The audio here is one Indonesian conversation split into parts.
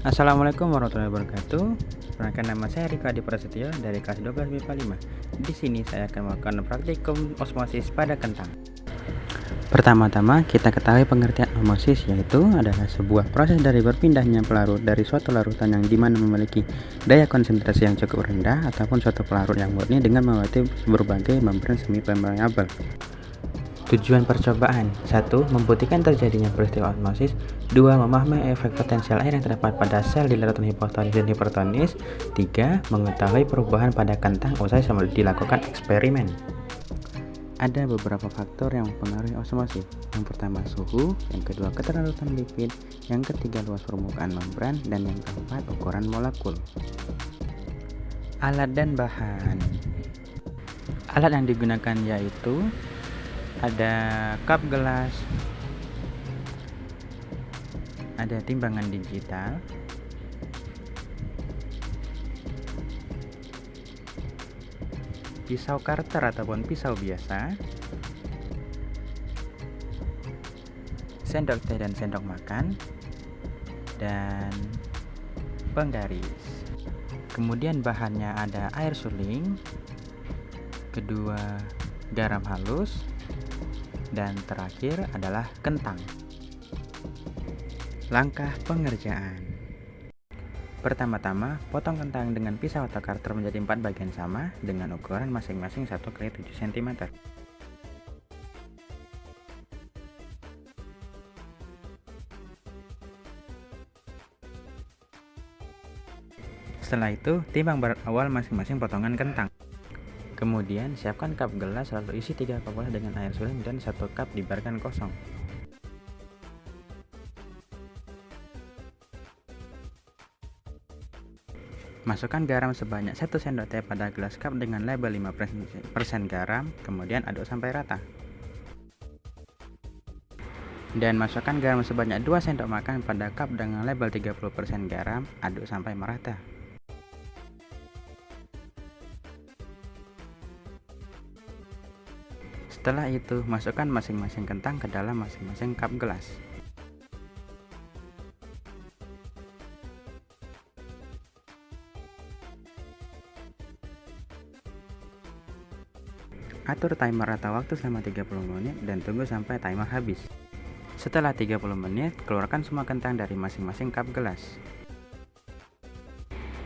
Assalamualaikum warahmatullahi wabarakatuh. Perkenalkan, nama saya Riko Adi Prasetyo dari kelas 12 MIPA 5. Di sini saya akan melakukan praktikum osmosis pada kentang. Pertama-tama kita ketahui pengertian osmosis, yaitu adalah sebuah proses dari berpindahnya pelarut dari suatu larutan yang dimana memiliki daya konsentrasi yang cukup rendah ataupun suatu pelarut yang murni dengan melewati berbagai membran semi permeabel. Tujuan percobaan: 1. Membuktikan terjadinya peristiwa osmosis. 2. Memahami efek potensial air yang terdapat pada sel di larutan hipotonis dan hipertonis. 3. Mengetahui perubahan pada kentang usai dilakukan eksperimen. Ada beberapa faktor yang mempengaruhi osmosis. Yang pertama suhu, yang kedua keterlarutan lipid, yang ketiga luas permukaan membran, dan yang keempat ukuran molekul. Alat dan bahan. Alat yang digunakan yaitu ada cup gelas, ada timbangan digital, pisau Carter ataupun pisau biasa, sendok teh dan sendok makan, dan penggaris. Kemudian bahannya ada air suling, kedua garam halus, dan terakhir adalah kentang. Langkah pengerjaan: pertama-tama, potong kentang dengan pisau atau Carter menjadi 4 bagian sama dengan ukuran masing-masing 1x7 cm. Setelah itu, timbang berat awal masing-masing potongan kentang. Kemudian, siapkan cup gelas lalu isi 3 cup gelas dengan air suling dan 1 cup dibiarkan kosong. Masukkan garam sebanyak 1 sendok teh pada gelas cup dengan label 5% garam, kemudian aduk sampai rata. Dan masukkan garam sebanyak 2 sendok makan pada cup dengan label 30% garam, aduk sampai merata. Setelah itu, masukkan masing-masing kentang ke dalam masing-masing cup gelas. Atur timer atau waktu selama 30 menit dan tunggu sampai timer habis. Setelah 30 menit, keluarkan semua kentang dari masing-masing cup gelas.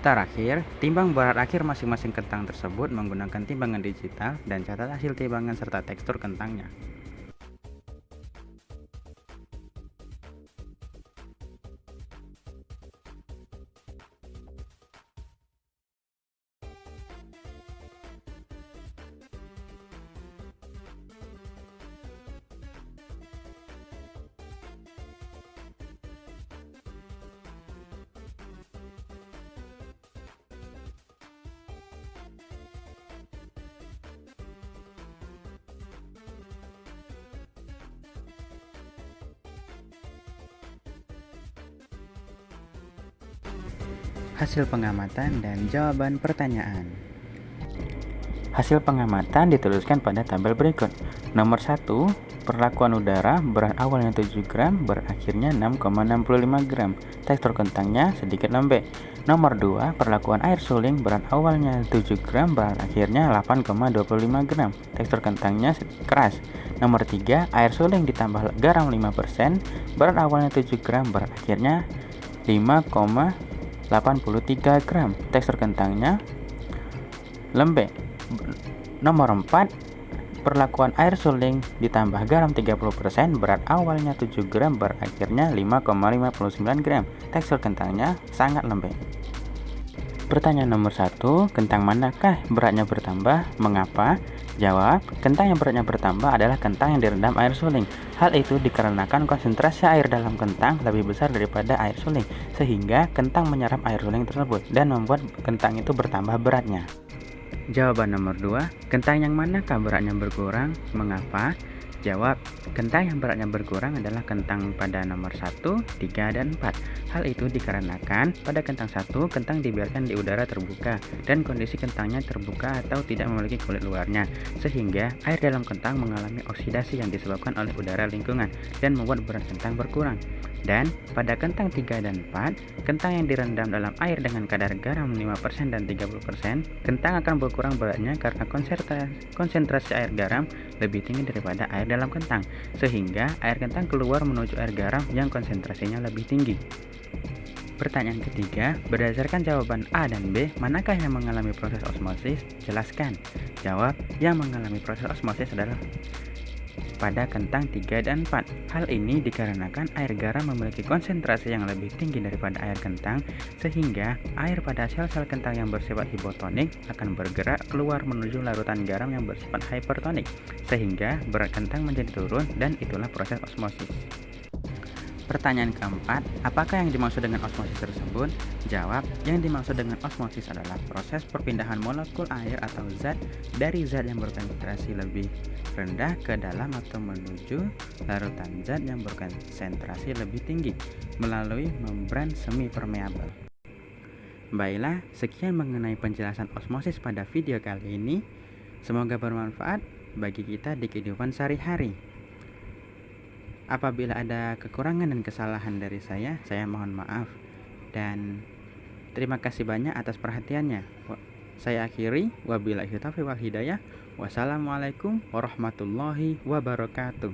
Terakhir, timbang berat akhir masing-masing kentang tersebut menggunakan timbangan digital dan catat hasil timbangan serta tekstur kentangnya. Hasil pengamatan dan jawaban pertanyaan. Hasil pengamatan dituliskan pada tabel berikut. Nomor 1, perlakuan udara, berat awalnya 7 gram, berat akhirnya 6,65 gram. Tekstur kentangnya sedikit lembek. Nomor 2, perlakuan air suling, berat awalnya 7 gram, berat akhirnya 8,25 gram. Tekstur kentangnya keras. Nomor 3, air suling ditambah garam 5%, berat awalnya 7 gram, berat akhirnya 5,83 gram. Tekstur kentangnya lembek. Nomor 4, perlakuan air suling ditambah garam 30%, berat awalnya 7 gram, berat akhirnya 5,59 gram. Tekstur kentangnya sangat lembek. Pertanyaan nomor 1, kentang manakah beratnya bertambah? Mengapa? Jawab, kentang yang beratnya bertambah adalah kentang yang direndam air suling. Hal itu dikarenakan konsentrasi air dalam kentang lebih besar daripada air suling, sehingga kentang menyerap air suling tersebut dan membuat kentang itu bertambah beratnya. Jawaban nomor 2, kentang yang manakah beratnya berkurang? Mengapa? Jawab, kentang yang beratnya berkurang adalah kentang pada nomor 1, 3, dan 4. Hal itu dikarenakan pada kentang 1, kentang dibiarkan di udara terbuka dan kondisi kentangnya terbuka atau tidak memiliki kulit luarnya, sehingga air dalam kentang mengalami oksidasi yang disebabkan oleh udara lingkungan dan membuat berat kentang berkurang. Dan pada kentang 3 dan 4, kentang yang direndam dalam air dengan kadar garam 5% dan 30%, kentang akan berkurang beratnya karena konsentrasi air garam lebih tinggi daripada air dalam kentang, sehingga air kentang keluar menuju air garam yang konsentrasinya lebih tinggi. Pertanyaan ketiga, berdasarkan jawaban A dan B, manakah yang mengalami proses osmosis? Jelaskan. Jawab, yang mengalami proses osmosis adalah pada kentang 3 dan 4. Hal ini dikarenakan air garam memiliki konsentrasi yang lebih tinggi daripada air kentang, sehingga air pada sel-sel kentang yang bersifat hipotonik akan bergerak keluar menuju larutan garam yang bersifat hipertonik, sehingga berat kentang menjadi turun, dan itulah proses osmosis. Pertanyaan keempat, apakah yang dimaksud dengan osmosis tersebut? Jawab, yang dimaksud dengan osmosis adalah proses perpindahan molekul air atau zat dari zat yang berkonsentrasi lebih rendah ke dalam atau menuju larutan zat yang berkonsentrasi lebih tinggi melalui membran semi permeabel. Baiklah, sekian mengenai penjelasan osmosis pada video kali ini. Semoga bermanfaat bagi kita di kehidupan sehari-hari. Apabila ada kekurangan dan kesalahan dari saya mohon maaf. Dan terima kasih banyak atas perhatiannya. Saya akhiri, wabillahi taufiq wal hidayah. Wassalamualaikum warahmatullahi wabarakatuh.